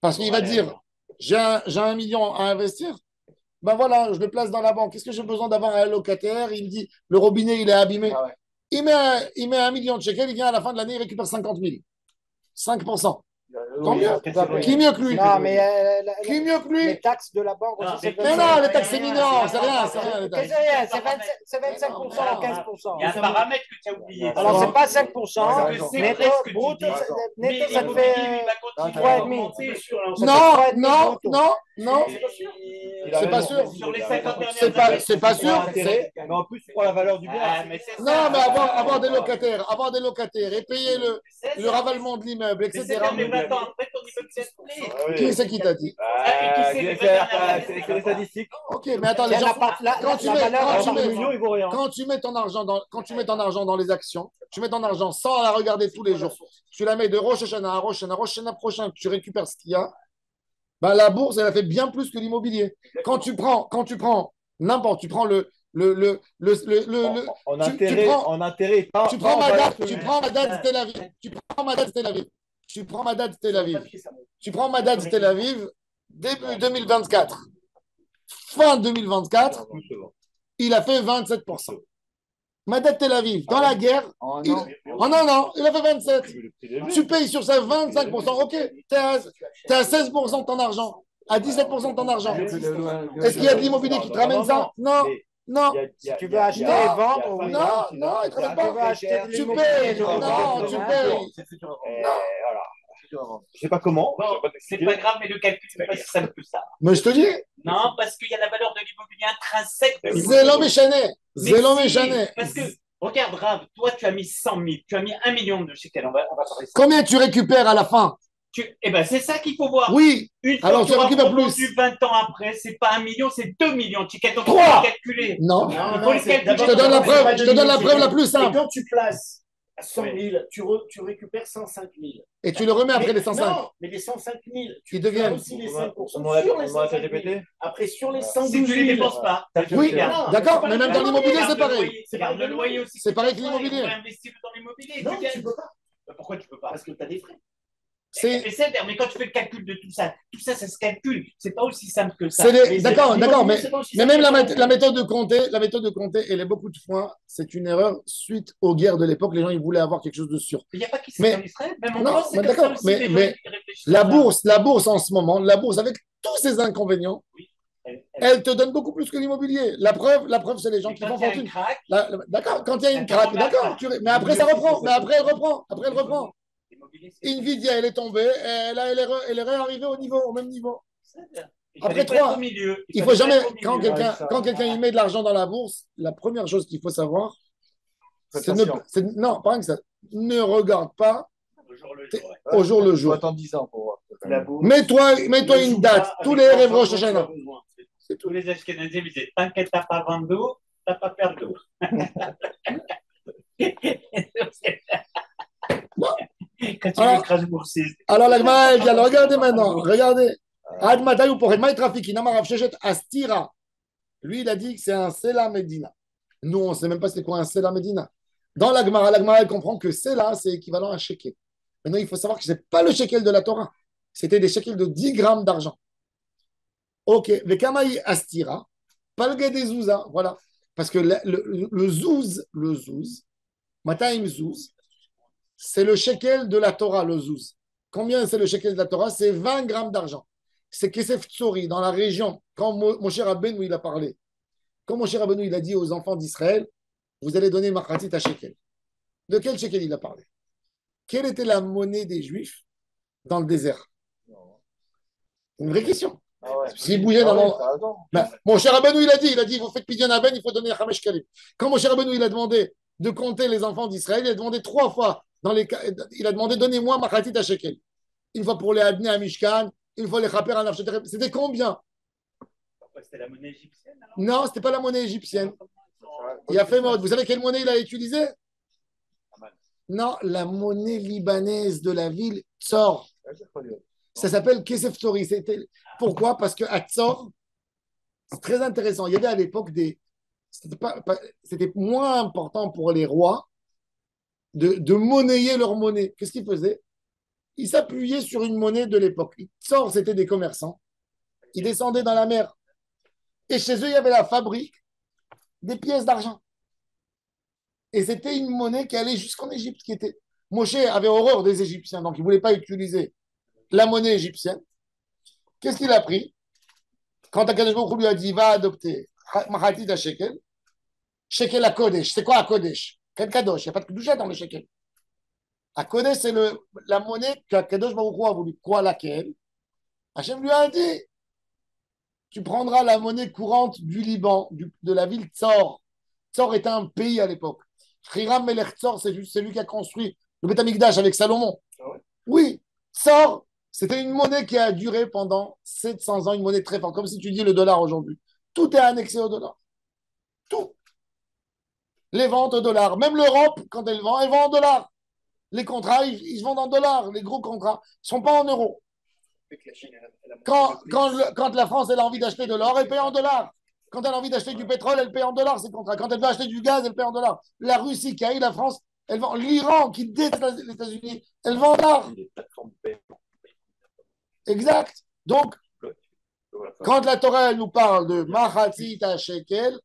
parce qu'il va dire j'ai 1 million à investir. Ben voilà, je le place dans la banque. Qu'est-ce que j'ai besoin d'avoir un locataire? Il me dit le robinet, il est abîmé. Ah ouais. Il met 1 million de shekels, il vient à la fin de l'année, il récupère 50 000. 5%. Tant mieux. Qui mieux que lui? Non, mais qui mieux que lui? Les taxes de la banque aussi, c'est mais non, les taxes, c'est mineur. C'est rien. C'est 25% ou 15%. Il y a un paramètre que tu as oublié. Alors, c'est pas 5%. Netto, brut, netto, ça te fait 3,5. Non. C'est pas sûr. Sur les 50 dernières c'est pas sûr. Mais en plus, tu prends la valeur du bien. Non, mais avoir des locataires et payer le ravalement de l'immeuble, etc. Qui c'est qui t'a dit? C'est les statistiques. Ok, mais attends, les gens, quand tu mets ton argent dans les actions, tu mets ton argent sans la regarder tous les jours, tu la mets de Rosh Hashanah à Rosh Hashanah prochain, tu récupères ce qu'il y a, ben la bourse, elle a fait bien plus que l'immobilier. Quand tu prends n'importe, tu prends en intérêt. Tu prends Madad Tel Aviv. Tu prends Madad Tel Aviv début 2024. Fin 2024, il a fait 27%. Madad Tel Aviv, dans la guerre, il a fait 27. Tu payes sur ça 25%. Ok, tu es à 16% de ton argent, à 17% de ton argent. Est-ce qu'il y a de l'immobilier qui te ramène ça? Non. Si tu veux acheter et vendre, oui. Non, il ne te ramène pas. Tu payes. Non, tu payes. Je sais pas comment. Bon, c'est pas grave, mais le calcul, c'est pas si simple que ça. Mais je te dis. Non, parce qu'il y a la valeur de l'immobilier intrinsèque. Zélo méchané. Parce que, regarde, Rav, toi, tu as mis 100 000, tu as mis 1 million de shekels. On va parler ça. Combien tu récupères à la fin? Eh ben, c'est ça qu'il faut voir. Oui. Une fois alors que tu récupères plus. 20 ans après, c'est pas 1 million, c'est 2 millions de shekels. Donc, 3. il faut calculer. Non. Il faut le calculer. Je te donne la preuve la plus simple. Et quand tu places à 100 000, tu récupères 105 000. Et tu le remets après les 105. Non, mais les 105 000, tu deviennent aussi les 5% sur les 105 000. Après, sur les 112 Si 000. tu les dépenses pas. Oui, d'accord, mais même dans l'immobilier, c'est pareil. Le loyer aussi. C'est pareil que l'immobilier. Tu peux investir dans l'immobilier. Non, tu peux pas. Pourquoi tu peux pas? Parce que tu as des frais. Mais quand tu fais le calcul de tout ça, ça se calcule. C'est pas aussi simple que ça. D'accord, mais même la méthode de compter, elle est beaucoup de fois, c'est une erreur suite aux guerres de l'époque. Les gens, ils voulaient avoir quelque chose de sûr. Il n'y a pas qui s'est en Israël, même en non, France, mais d'accord, mais la bourse en ce moment, avec tous ses inconvénients, elle te donne beaucoup plus que l'immobilier. La preuve, c'est les gens qui font fortune. D'accord, quand il y a une craque, d'accord, mais après ça reprend, après elle reprend. Nvidia, elle est tombée, elle est réarrivée au même niveau. Après 3, il faut jamais, quand quelqu'un y met de l'argent dans la bourse, la première chose qu'il faut savoir, non, pas rien que ça, ne regarde pas au jour le jour. Attends 10 ans pour voir. Mets-toi une date, tous les rêves Rosh Hashanah. Tous les Ashkenazim, ils disent t'inquiète, t'as pas vendre d'eau, t'as pas faire d'eau. Quand tu écrases boursier. Alors la Gemara, elle dit, regardez maintenant, regardez. Astira. Lui, il a dit que c'est un Sela Medina. Nous, on ne sait même pas c'est quoi un Sela Medina. Dans la Gemara, elle comprend que Sela, c'est équivalent à un shekel. Maintenant, il faut savoir que ce n'est pas le shekel de la Torah. C'était des shekels de 10 grammes d'argent. Ok. Vekamaï Astira. Palge des Zouza. Voilà. Parce que le zouz, Mataim Zouz, c'est le shekel de la Torah, le zouz. Combien c'est le shekel de la Torah? C'est 20 grammes d'argent. C'est Kesef Tsori, dans la région, quand Moshe Rabbeinu il a parlé. Quand Moshe Rabbeinu il a dit aux enfants d'Israël, vous allez donner Machatit à shekel. De quel shekel il a parlé? quelle était la monnaie des Juifs dans le désert? Une vraie question. Ah ouais. S'ils bougeaient Ah ouais, dans t'as raison. mon cher Rabbeinu, il a dit, vous faites pidyon à Ben, il faut donner Hamesh Kalim. Quand mon cher Rabbeinu, il a demandé de compter les enfants d'Israël, il a demandé 3 fois, il a demandé, donnez-moi Machatit à Shekel. Une fois pour les Adnei à Mishkan, une fois les Chaper à Nafsheterem. C'était combien? C'était la monnaie égyptienne, alors? Non, c'était pas la monnaie égyptienne. Il a fait mode. Vous savez quelle monnaie il a utilisé? Non, la monnaie libanaise de la ville Tzor. Ça s'appelle Kesef Tzori. Pourquoi? Parce que à Tzor, c'est très intéressant. Il y avait à l'époque c'était moins important pour les rois de monnayer leur monnaie. Qu'est-ce qu'ils faisaient? Ils s'appuyaient sur une monnaie de l'époque. Tzor, c'était des commerçants. Ils descendaient dans la mer. Et chez eux, il y avait la fabrique des pièces d'argent. Et c'était une monnaie qui allait jusqu'en Égypte. Moshe avait horreur des Égyptiens, donc il ne voulait pas utiliser la monnaie égyptienne. Qu'est-ce qu'il a pris? Quand Akadosh Baruch Hu lui a dit, va adopter Mahatit à Shekel, Shekel à Kodesh. C'est quoi à Kodesh? Quel Kadosh? Il n'y a pas de Kedusha dans le Shekel. À Kodesh, c'est la monnaie qu'Akadosh Baruch Hu a voulu. Quoi, laquelle? Hachem lui a dit, tu prendras la monnaie courante du Liban, de la ville Tzor. Tzor était un pays à l'époque. Hiram Melech Tzor, c'est lui qui a construit le Beth Amikdash avec Salomon. Ah ouais? Oui, Tzor, c'était une monnaie qui a duré pendant 700 ans, une monnaie très forte, comme si tu dis le dollar aujourd'hui. Tout est annexé au dollar. Tout. Les ventes au dollar. Même l'Europe, quand elle vend en dollars. Les contrats, ils se vendent en dollars. Les gros contrats ne sont pas en euros. Quand la France elle a envie d'acheter de l'or, elle paye en dollars. Quand elle a envie d'acheter du pétrole, elle paye en dollars ses contrats. Quand elle veut acheter du gaz, elle paye en dollars. La Russie qui haït la France, elle vend. L'Iran qui déteste les États-Unis, elle vend en dollars. Exact. Donc, quand la Torah elle nous parle de Mahatit à Shekel,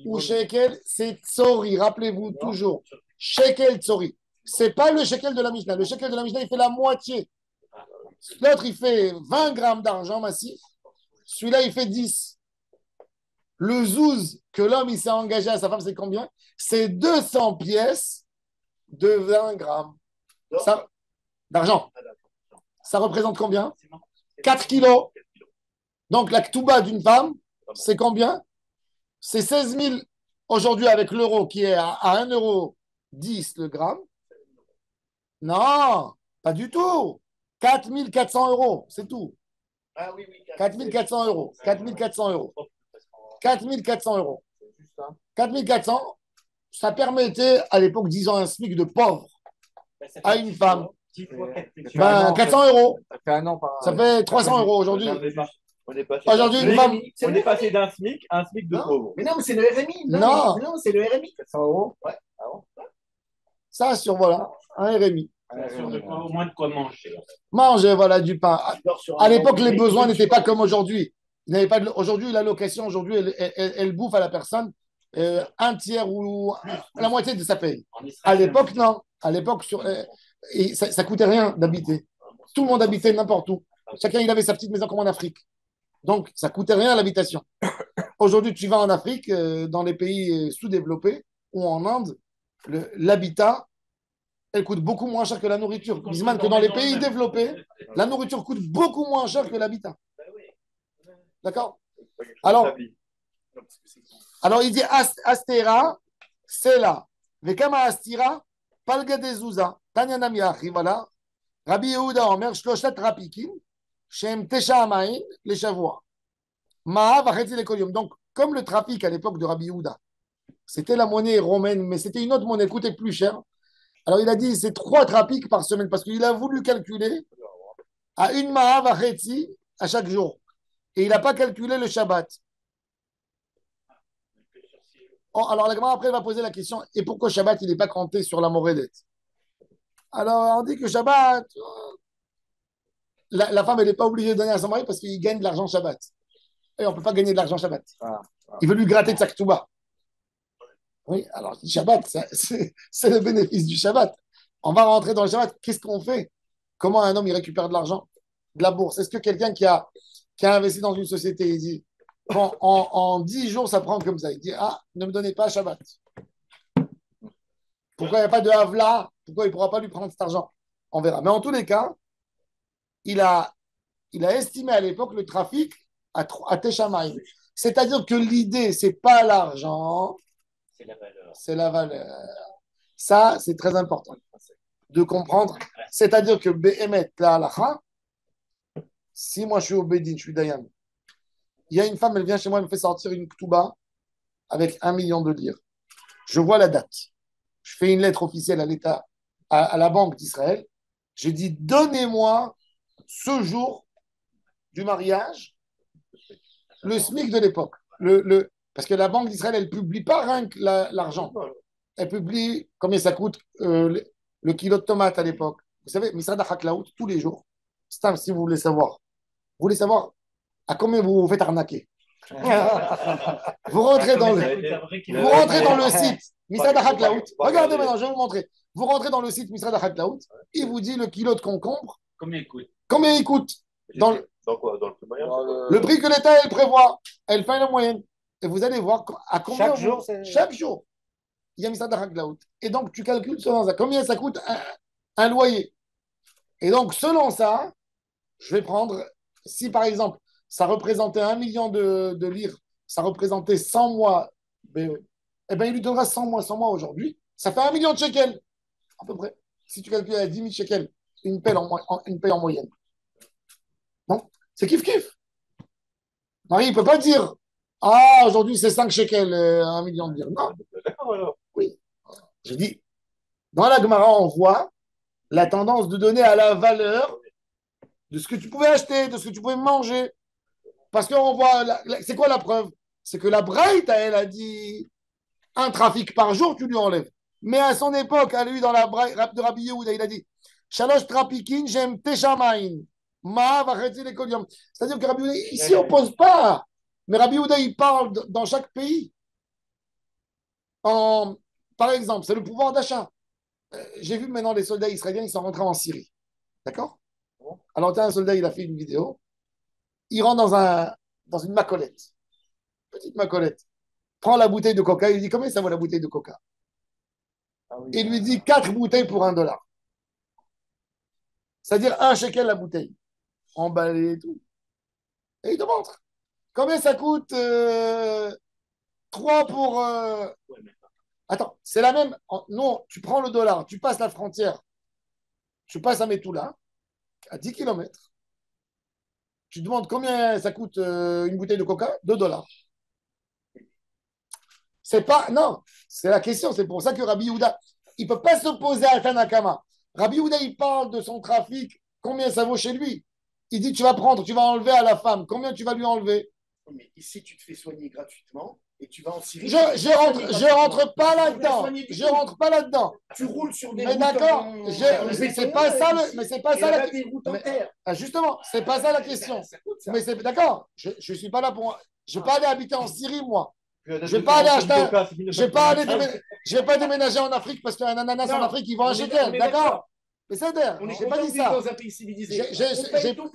ou Shekel, c'est Tsori. Rappelez-vous toujours. Shekel Tsori. C'est pas le Shekel de la Mishnah. Le Shekel de la Mishnah, il fait la moitié. L'autre, il fait 20 grammes d'argent massif. Celui-là, il fait 10. Le zouz que l'homme il s'est engagé à sa femme, c'est combien? C'est 200 pièces de 20 grammes d'argent. Ça représente combien? 4 kilos. Donc, la ktouba d'une femme, c'est combien? C'est 16 000 aujourd'hui avec l'euro qui est à 1,10 € le gramme. Non, pas du tout. 4 400 €, c'est tout. Ah oui, oui. 4 400 €. 4 400 €. 4 400 €. 4 400, ça permettait à l'époque, disons, un SMIC de pauvre à une femme. 400 €. Ça fait un an par Ça fait 300 € aujourd'hui. Aujourd'hui, une femme. On est passé d'un SMIC à un SMIC de pauvre. Mais non, mais c'est le RMI. Non. Non, c'est le RMI. 400 €. Ouais. Ça, sur, voilà, un RMI. Au moins de quoi manger. Manger, voilà, du pain. À l'époque, les besoins n'étaient pas comme aujourd'hui. Aujourd'hui, l'allocation, aujourd'hui, elle bouffe à la personne un tiers ou la moitié de sa paye. À l'époque, non. À l'époque, ça coûtait rien d'habiter. Tout le monde habitait n'importe où. Chacun, il avait sa petite maison comme en Afrique. Donc, ça coûtait rien l'habitation. Aujourd'hui, tu vas en Afrique, dans les pays sous-développés ou en Inde, l'habitat, elle coûte beaucoup moins cher que la nourriture. Bisman que dans les pays développés, la nourriture coûte beaucoup moins cher que l'habitat. D'accord? Alors, il dit Astera, c'est là. Vekama Astira, Palga de Zouza, Tanya Namiachi, voilà. Rabbi Yehuda Omer, Shloshat Rapikim, Shem Tesha Amain, les Shavua. Ma'av Achetzi Lekolium. Donc, comme le trafic à l'époque de Rabbi Yehuda, c'était la monnaie romaine, mais c'était une autre monnaie, coûtait plus cher. Alors, il a dit, c'est 3 trafics par semaine, parce qu'il a voulu calculer à une Ma'av Achetzi à chaque jour. Et il n'a pas calculé le Shabbat. Oh, alors, la Gemara, après, va poser la question, et pourquoi Shabbat, il n'est pas compté sur la Morédette? Alors, on dit que Shabbat, la femme, elle n'est pas obligée de donner à son mari parce qu'il gagne de l'argent Shabbat. Et on ne peut pas gagner de l'argent Shabbat. Il veut lui gratter de sa ktouba. Oui, alors, Shabbat, c'est le bénéfice du Shabbat. On va rentrer dans le Shabbat. Qu'est-ce qu'on fait? Comment un homme, il récupère de l'argent? De la bourse. Est-ce que quelqu'un qui a investi dans une société, il dit, bon, en 10 jours, ça prend comme ça. Il dit, ne me donnez pas Shabbat. Pourquoi il n'y a pas de Havla? Pourquoi il ne pourra pas lui prendre cet argent? On verra. Mais en tous les cas, il a estimé à l'époque le trafic à Teshamayim. C'est-à-dire que l'idée, c'est pas l'argent, C'est la valeur. c'est la valeur. Ça, c'est très important de comprendre. C'est-à-dire que Behemet, la halacha, si moi je suis au Bedin, je suis Dayan, il y a une femme, elle vient chez moi, elle me fait sortir une ketouba avec 1 million de lire. Je vois la date. Je fais une lettre officielle à l'État, à la Banque d'Israël. Je dis, donnez-moi ce jour du mariage, le SMIC de l'époque. Parce que la Banque d'Israël, elle ne publie pas rien que l'argent. Elle publie combien ça coûte le kilo de tomates à l'époque. Vous savez, Misrad HaChaklaout, tous les jours. Stam, si vous voulez savoir. Vous voulez savoir à combien vous vous faites arnaquer. Vous rentrez dans le site Misrad HaChaklaout. Regardez maintenant, je vais vous montrer. Vous rentrez dans le site Misrad HaChaklaout, il vous dit le kilo de concombre. Combien il coûte dans quoi? Dans le prix moyen? le prix que l'État elle prévoit. Elle fait la moyenne. Et vous allez voir à combien chaque jour. Il y a Misrad HaChaklaout. Et donc, tu calcules selon ça. Combien ça coûte un loyer. Et donc, selon ça, je vais prendre, si par exemple, ça représentait 1 million de lire, ça représentait 100 mois, eh ben, il lui donnera 100 mois aujourd'hui. Ça fait 1 million de shekels, à peu près. Si tu calcules à 10 000 shekels, une paie en moyenne. Non, c'est kiff-kiff. Marie, il ne peut pas dire, ah, aujourd'hui, c'est 5 shekels, 1 million de lire. Non. D'accord, alors. Oui. Je dis, dans la Gemara, on voit la tendance de donner à la valeur de ce que tu pouvais acheter, de ce que tu pouvais manger. Parce qu'on voit, c'est quoi la preuve? C'est que la Braïta, elle a dit un trafic par jour, tu lui enlèves. Mais à son époque, à lui, dans la Braïta de Rabbi Yehuda, il a dit Shalosh trapikin, j'aime Teshamayim. Ma vachetzi les kolium. C'est-à-dire que Rabbi Yehuda, ici, on ne pose pas. Mais Rabbi Yehuda, il parle dans chaque pays. Par exemple, c'est le pouvoir d'achat. J'ai vu maintenant les soldats israéliens, ils sont rentrés en Syrie. D'accord? Alors, un soldat, il a fait une vidéo. Il rentre dans une macolette. Petite macolette. Prend la bouteille de coca. Il lui dit, combien ça vaut la bouteille de coca? Il lui dit 4 bouteilles pour $1. C'est-à-dire 1 shekel la bouteille. Emballée et tout. Et il te montre. Combien ça coûte 3 pour... Attends, c'est la même. Non, tu prends le dollar, tu passes la frontière. Tu passes à Metula, à 10 km. Tu demandes combien ça coûte une bouteille de coca? $2. C'est pas. Non, c'est la question. C'est pour ça que Rabbi Yehuda, il ne peut pas s'opposer à Tanakama. Rabbi Yehuda, il parle de son trafic, combien ça vaut chez lui. Il dit, tu vas enlever à la femme. Combien tu vas lui enlever? Mais ici, tu te fais soigner gratuitement et tu vas en Syrie. Je rentre pas là-dedans. Je rentre pas là-dedans. Tu roules sur des. Mais d'accord, c'est pas ça mais c'est pas ça la question. Justement, c'est pas ça la question. Mais c'est d'accord. Je suis pas là pour. Je vais pas aller habiter en Syrie, moi. Je vais pas aller acheter. Je vais pas déménager en Afrique parce qu'un ananas en Afrique, il vend un shekel. D'accord. Mais c'est d'air. J'ai pas dit ça. Dans un pays civilisé.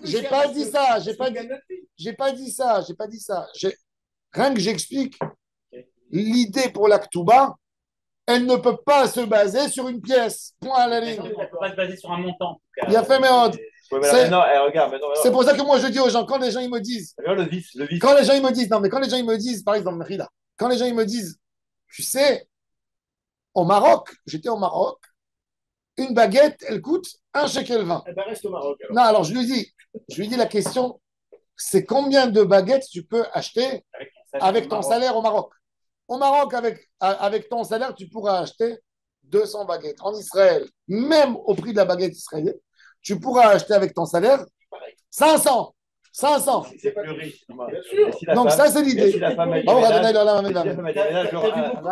J'ai pas dit ça. J'ai pas dit ça. Rien que j'explique. L'idée pour la Ketouba, elle ne peut pas se baser sur une pièce. Point à la ligne. Elle ne peut pas se baser sur un montant. Il a fait Méod. Regarde, c'est pour ça que moi je dis aux gens, quand les gens ils me disent. Le vice. Quand les gens ils me disent, non, mais quand les gens ils me disent, par exemple, Rida, quand les gens ils me disent, tu sais, au Maroc, j'étais au Maroc, une baguette, elle coûte 1 shekel 20. Eh ben reste au Maroc. Alors. Non, alors je lui dis la question, c'est combien de baguettes tu peux acheter avec ton salaire au Maroc? Au Maroc, avec ton salaire, tu pourras acheter 200 baguettes. En Israël, même au prix de la baguette israélienne, tu pourras acheter avec ton salaire 500. 500. C'est plus riche. Donc ça, c'est l'idée. Si la femme a dit,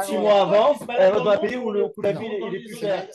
6 mois avant, elle va dans un pays où le coût de la vie il est plus cher.